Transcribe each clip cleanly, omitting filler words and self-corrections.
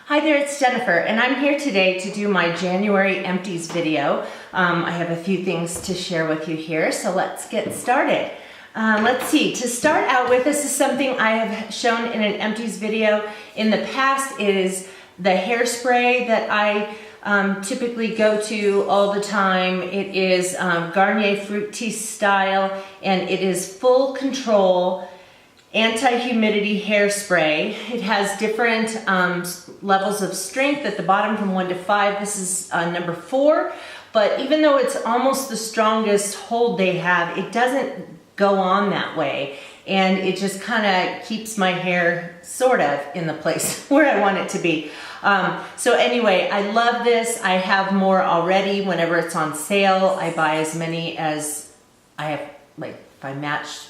Hi there, it's Jennifer, and I'm here today to do my January empties video. I have a few things to share with you here, so let's get started. Let's see, to start out with, this is something I have shown in an empties video in the past. It is the hairspray that I typically go to all the time. It is Garnier Fructis style, and it is Full Control anti-humidity hairspray. It has different levels of strength at the bottom from 1 to 5. This is number 4, but even though it's almost the strongest hold they have, it doesn't go on that way, and it just kind of keeps my hair sort of in the place where I want it to be. So anyway, I love this. I have more already. Whenever it's on sale, I buy as many as I have. Like if I match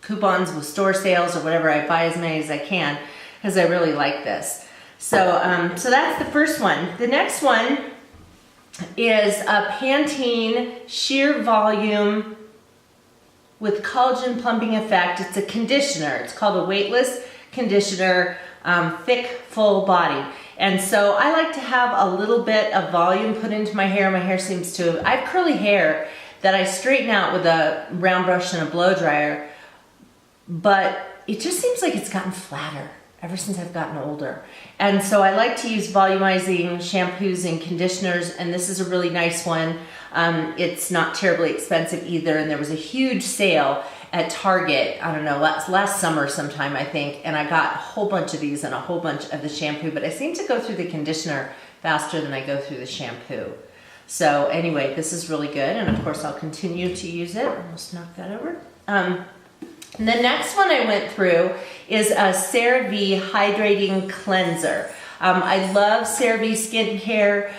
coupons with store sales or whatever, I buy as many as I can because I really like this. So, so that's the first one. The next one is a Pantene Sheer Volume with Collagen Plumping Effect. It's a conditioner. It's called a weightless conditioner, thick, full body. And so I like to have a little bit of volume put into my hair. My hair seems to, I have curly hair that I straighten out with a round brush and a blow dryer, but it just seems like it's gotten flatter ever since I've gotten older. And so I like to use volumizing shampoos and conditioners, and this is a really nice one. It's not terribly expensive either, and there was a huge sale at Target, I don't know, last summer sometime, I think, and I got a whole bunch of these and a whole bunch of the shampoo, but I seem to go through the conditioner faster than I go through the shampoo. So anyway, this is really good, and of course I'll continue to use it. Almost knocked that over. The next one I went through is a CeraVe Hydrating Cleanser. I love CeraVe skincare.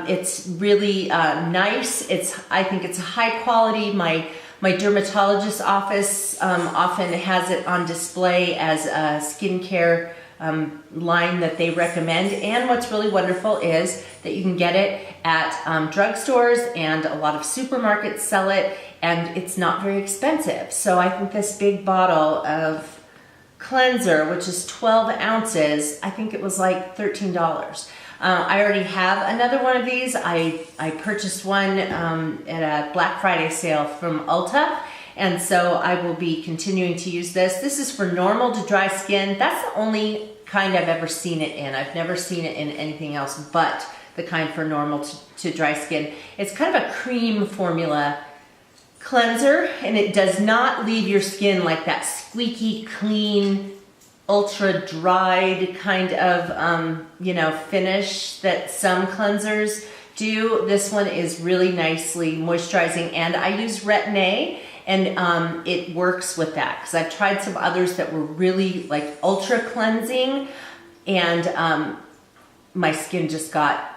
It's really nice. I think it's high quality. My dermatologist's office often has it on display as a skincare line that they recommend. And what's really wonderful is that you can get it at drugstores, and a lot of supermarkets sell it, and it's not very expensive. So I think this big bottle of cleanser, which is 12 ounces, I think it was like $13. I already have another one of these. I purchased one at a Black Friday sale from Ulta, and so I will be continuing to use this. This is for normal to dry skin. That's the only kind I've ever seen it in. I've never seen it in anything else but the kind for normal to dry skin. It's kind of a cream formula cleanser, and it does not leave your skin like that squeaky clean, ultra dried kind of finish that some cleansers do. This one is really nicely moisturizing, and I use Retin-A, and it works with that, because I've tried some others that were really like ultra cleansing, and my skin just got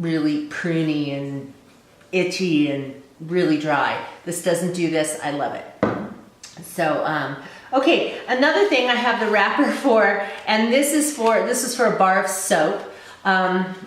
really pruny and itchy and really dry. This doesn't do this. I love it. So okay, another thing I have the wrapper for, and this is for a bar of soap.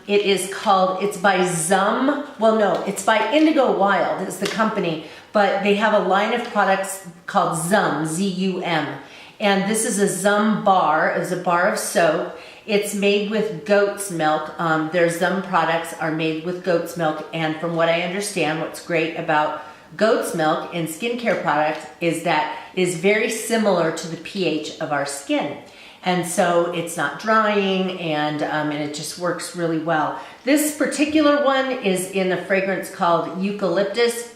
It's by Zum. Well, no, it's by Indigo Wild is the company, but they have a line of products called Zum, Z-U-M. And this is a Zum bar. It's a bar of soap. It's made with goat's milk. Their Zum products are made with goat's milk, and from what I understand, what's great about goat's milk in skincare products is that it is very similar to the pH of our skin. And so it's not drying, and it just works really well. This particular one is in a fragrance called Eucalyptus.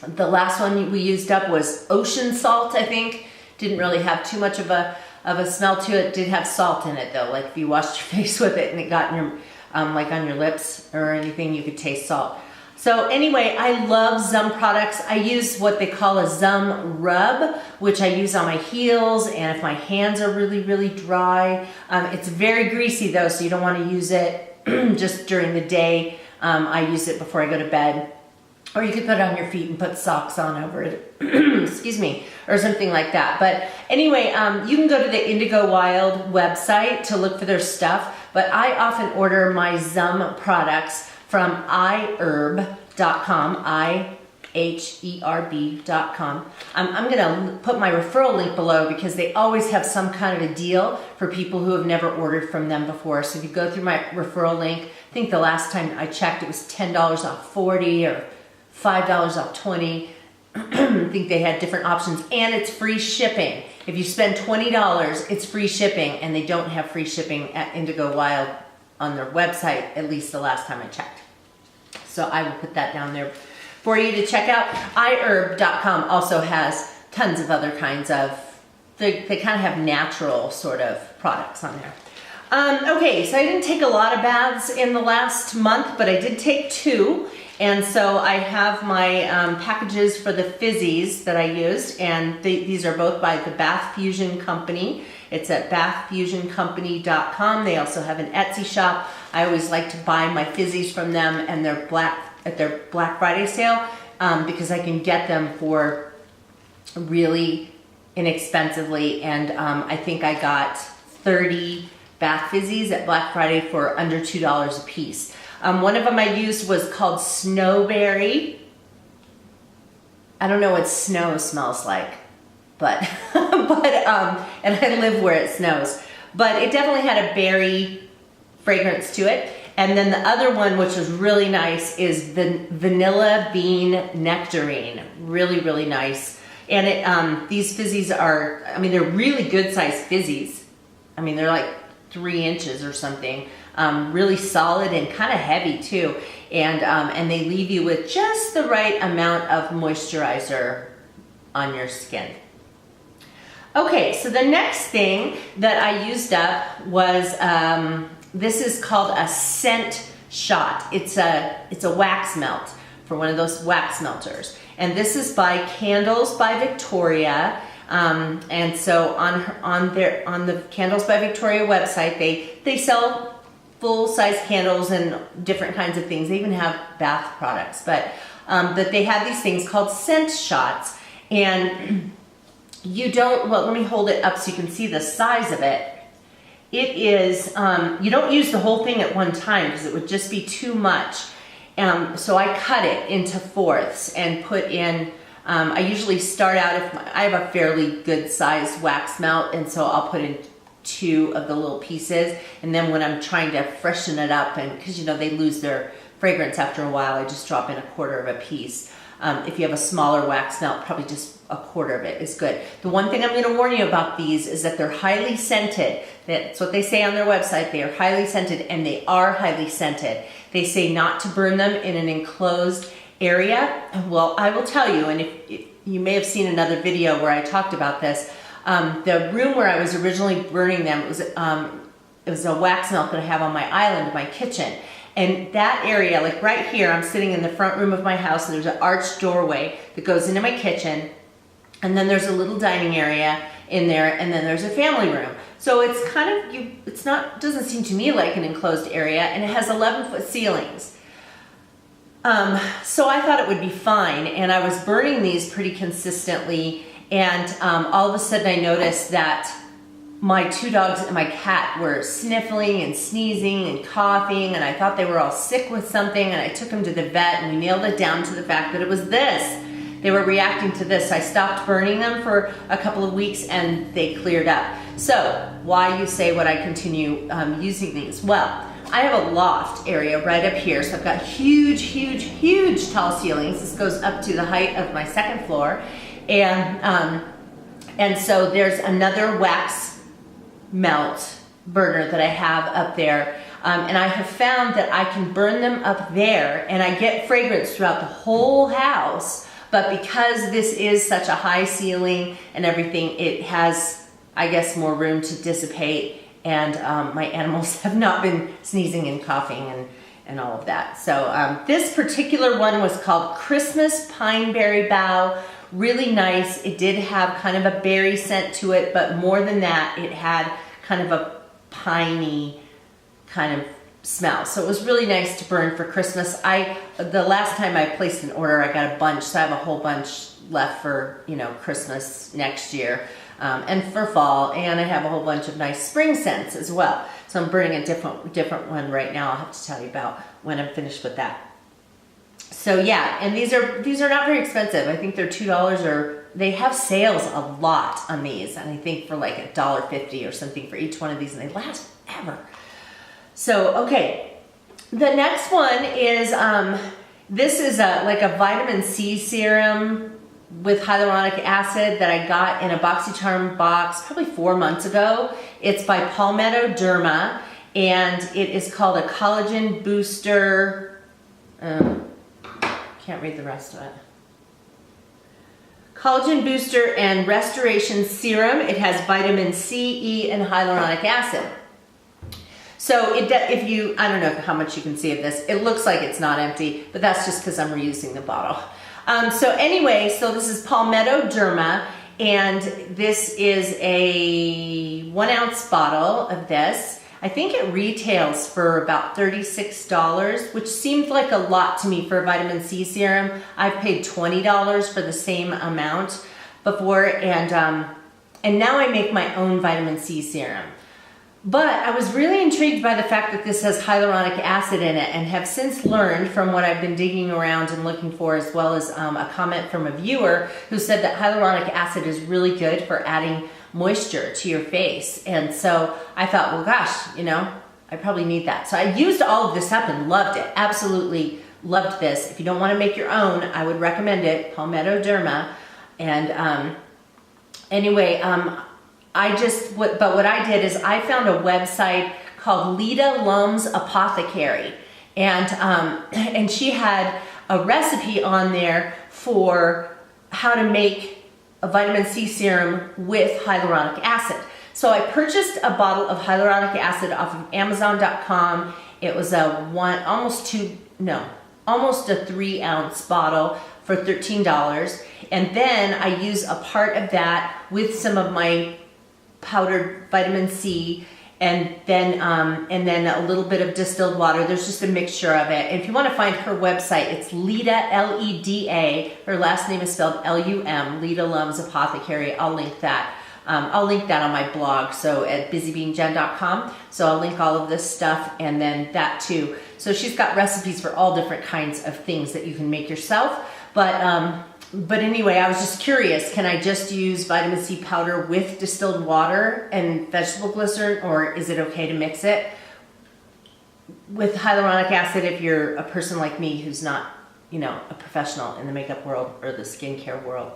The last one we used up was Ocean Salt, I think. Didn't really have too much of a smell to it. Did have salt in it though. Like if you washed your face with it and it got in your, like on your lips or anything, you could taste salt. So anyway, I love Zum products. I use what they call a Zum rub, which I use on my heels and if my hands are really, really dry. It's very greasy though, so you don't want to use it just during the day. I use it before I go to bed. Or you could put it on your feet and put socks on over it, excuse me, or something like that. But anyway, you can go to the Indigo Wild website to look for their stuff, but I often order my Zum products from iherb.com, Herb.com. I'm going to put my referral link below because they always have some kind of a deal for people who have never ordered from them before. So if you go through my referral link, I think the last time I checked it was $10 off 40 or $5 off 20. I think they had different options, and it's free shipping. If you spend $20, it's free shipping, and they don't have free shipping at Indigo Wild on their website, at least the last time I checked. So I will put that down there for you to check out. Herb.com also has tons of other kinds of, they kind of have natural sort of products on there. Okay, so I didn't take a lot of baths in the last month, but I did take 2. And so I have my packages for the Fizzies that I used, and these are both by the Bath Fusion Company. It's at bathfusioncompany.com. They also have an Etsy shop. I always like to buy my Fizzies from them and their Black Friday sale because I can get them for really inexpensively. And I think I got 30 Bath Fizzies at Black Friday for under $2 a piece. One of them I used was called Snowberry. I don't know what snow smells like, but and I live where it snows. But it definitely had a berry fragrance to it. And then the other one, which was really nice, is the Vanilla Bean Nectarine. Really, really nice. And these Fizzies are, I mean, they're really good sized Fizzies. I mean, they're like 3 inches or something. Really solid and kind of heavy too, and they leave you with just the right amount of moisturizer on your skin. Okay, so the next thing that I used up was this is called a scent shot. It's a wax melt for one of those wax melters, and this is by Candles by Victoria. And so on the Candles by Victoria website, they sell full-size candles and different kinds of things. They even have bath products, but that they have these things called scent shots. And you don't, well, let me hold it up so you can see the size of it. It is, you don't use the whole thing at one time because it would just be too much. So I cut it into fourths and put in, I usually start out, I have a fairly good sized wax melt, and so I'll put in 2 of the little pieces, and then when I'm trying to freshen it up, and because you know they lose their fragrance after a while, I just drop in 1/4 of a piece. If you have a smaller wax melt, probably just 1/4 of it is good. The one thing I'm going to warn you about these is that they're highly scented. That's what they say on their website. They are highly scented, and they are highly scented. They say not to burn them in an enclosed area. Well, I will tell you, and if you may have seen another video where I talked about this. The room where I was originally burning them, it was a wax melt that I have on my island, my kitchen. And that area, like right here, I'm sitting in the front room of my house, and there's an arched doorway that goes into my kitchen. And then there's a little dining area in there, and then there's a family room. So it's kind of, doesn't seem to me like an enclosed area, and it has 11-foot ceilings. So I thought it would be fine, and I was burning these pretty consistently. And all of a sudden I noticed that my 2 dogs and my cat were sniffling and sneezing and coughing, and I thought they were all sick with something, and I took them to the vet, and we nailed it down to the fact that it was this. They were reacting to this. I stopped burning them for a couple of weeks, and they cleared up. So why, you say, would I continue using these? Well, I have a loft area right up here, so I've got huge, huge, huge tall ceilings. This goes up to the height of my 2nd floor. And so there's another wax melt burner that I have up there, and I have found that I can burn them up there, and I get fragrance throughout the whole house. But because this is such a high ceiling and everything, it has, I guess, more room to dissipate, and my animals have not been sneezing and coughing and all of that. So this particular one was called Christmas Pineberry Bough. Really nice. It did have kind of a berry scent to it, but more than that, it had kind of a piney kind of smell. So it was really nice to burn for Christmas. The last time I placed an order, I got a bunch, so I have a whole bunch left for, you know, Christmas next year, and for fall, and I have a whole bunch of nice spring scents as well. So I'm burning a different one right now. I'll have to tell you about when I'm finished with that. So yeah, and these are not very expensive. I think they're $2, or they have sales a lot on these, and I think for like $1.50 or something for each one of these, and they last ever. So okay, the next one is this is like a vitamin C serum with hyaluronic acid that I got in a BoxyCharm box probably 4 months ago. It's by Palmetto Derma, and it is called a collagen booster. Can't read the rest of it. Collagen booster and restoration serum. It has vitamin C, E, and hyaluronic acid. So if you, I don't know how much you can see of this. It looks like it's not empty, but that's just because I'm reusing the bottle. So anyway, so this is Palmetto Derma, and this is a 1 ounce bottle of this. I think it retails for about $36, which seems like a lot to me for a vitamin C serum. I've paid $20 for the same amount before, and now I make my own vitamin C serum. But I was really intrigued by the fact that this has hyaluronic acid in it, and have since learned from what I've been digging around and looking for, as well as a comment from a viewer who said that hyaluronic acid is really good for adding moisture to your face. And so I thought, well, gosh, you know, I probably need that. So I used all of this up and loved it. Absolutely loved this. If you don't want to make your own, I would recommend it, Palmetto Derma. And anyway, what I did is I found a website called Lita Lum's Apothecary, and she had a recipe on there for how to make a vitamin C serum with hyaluronic acid. So I purchased a bottle of hyaluronic acid off of Amazon.com. It was almost a 3 ounce bottle for $13. And then I use a part of that with some of my powdered vitamin C, and then a little bit of distilled water. There's just a mixture of it. And if you want to find her website, it's Lita, L-E-D-A. Her last name is spelled L-U-M, Lita Lum's Apothecary. I'll link that. I'll link that on my blog, so at Busybeingjen.com. So I'll link all of this stuff, and then that too. So she's got recipes for all different kinds of things that you can make yourself. But anyway, I was just curious, can I just use vitamin C powder with distilled water and vegetable glycerin, or is it okay to mix it with hyaluronic acid if you're a person like me who's not, you know, a professional in the makeup world or the skincare world?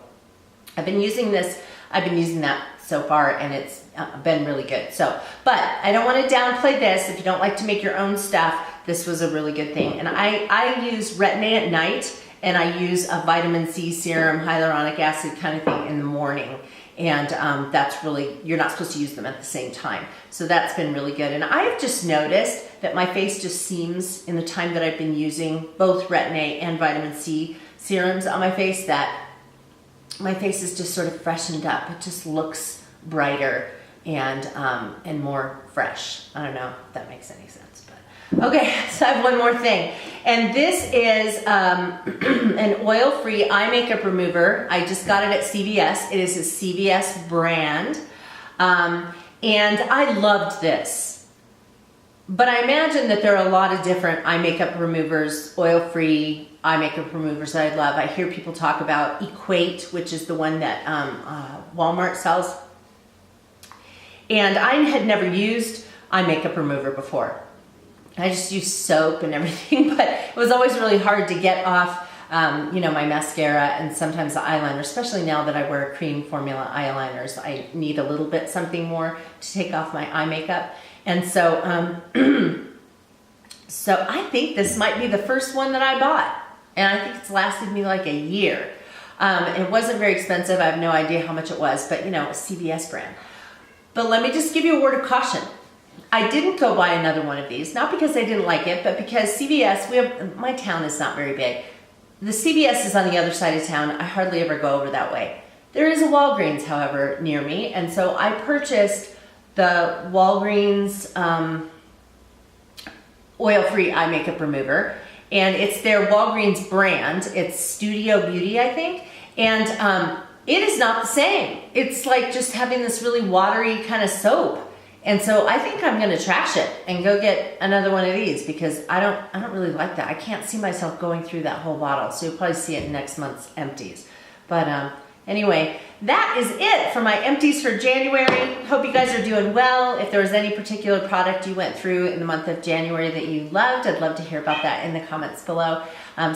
I've been using that so far, and it's been really good. So, but I don't want to downplay this. If you don't like to make your own stuff, this was a really good thing. And I use Retin-A at night, and I use a vitamin C serum, hyaluronic acid kind of thing in the morning. And that's really, you're not supposed to use them at the same time. So that's been really good. And I've just noticed that my face just seems, in the time that I've been using both Retin-A and vitamin C serums on my face, that my face is just sort of freshened up. It just looks brighter and more fresh. I don't know if that makes any sense. Okay, so I have one more thing, and this is an oil-free eye makeup remover. I just got it at CVS. It is a CVS brand, and I loved this. But I imagine that there are a lot of different eye makeup removers, oil-free eye makeup removers that I love. I hear people talk about Equate, which is the one that Walmart sells, and I had never used eye makeup remover before. I just use soap and everything, but it was always really hard to get off, you know, my mascara and sometimes the eyeliner, especially now that I wear cream formula eyeliners. I need a little bit something more to take off my eye makeup. And so, so I think this might be the first one that I bought. And I think it's lasted me like a year. It wasn't very expensive. I have no idea how much it was, but you know, a CVS brand. But let me just give you a word of caution. I didn't go buy another one of these, not because I didn't like it, but because CVS, my town is not very big. The CVS is on the other side of town. I hardly ever go over that way. There is a Walgreens, however, near me, and so I purchased the Walgreens oil-free eye makeup remover, and it's their Walgreens brand. It's Studio Beauty, I think, and it is not the same. It's like just having this really watery kind of soap. And so I think I'm gonna trash it and go get another one of these because I don't really like that. I can't see myself going through that whole bottle. So you'll probably see it in next month's empties. But anyway, that is it for my empties for January. Hope you guys are doing well. If there was any particular product you went through in the month of January that you loved, I'd love to hear about that in the comments below.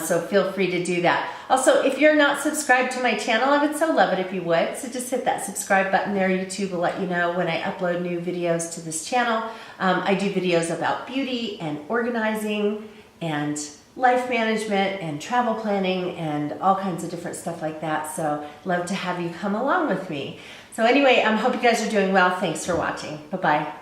So feel free to do that. Also, if you're not subscribed to my channel, I would so love it if you would. So just hit that subscribe button there. YouTube will let you know when I upload new videos to this channel. I do videos about beauty and organizing and life management and travel planning and all kinds of different stuff like that. So love to have you come along with me. So anyway, I hope you guys are doing well. Thanks for watching. Bye-bye.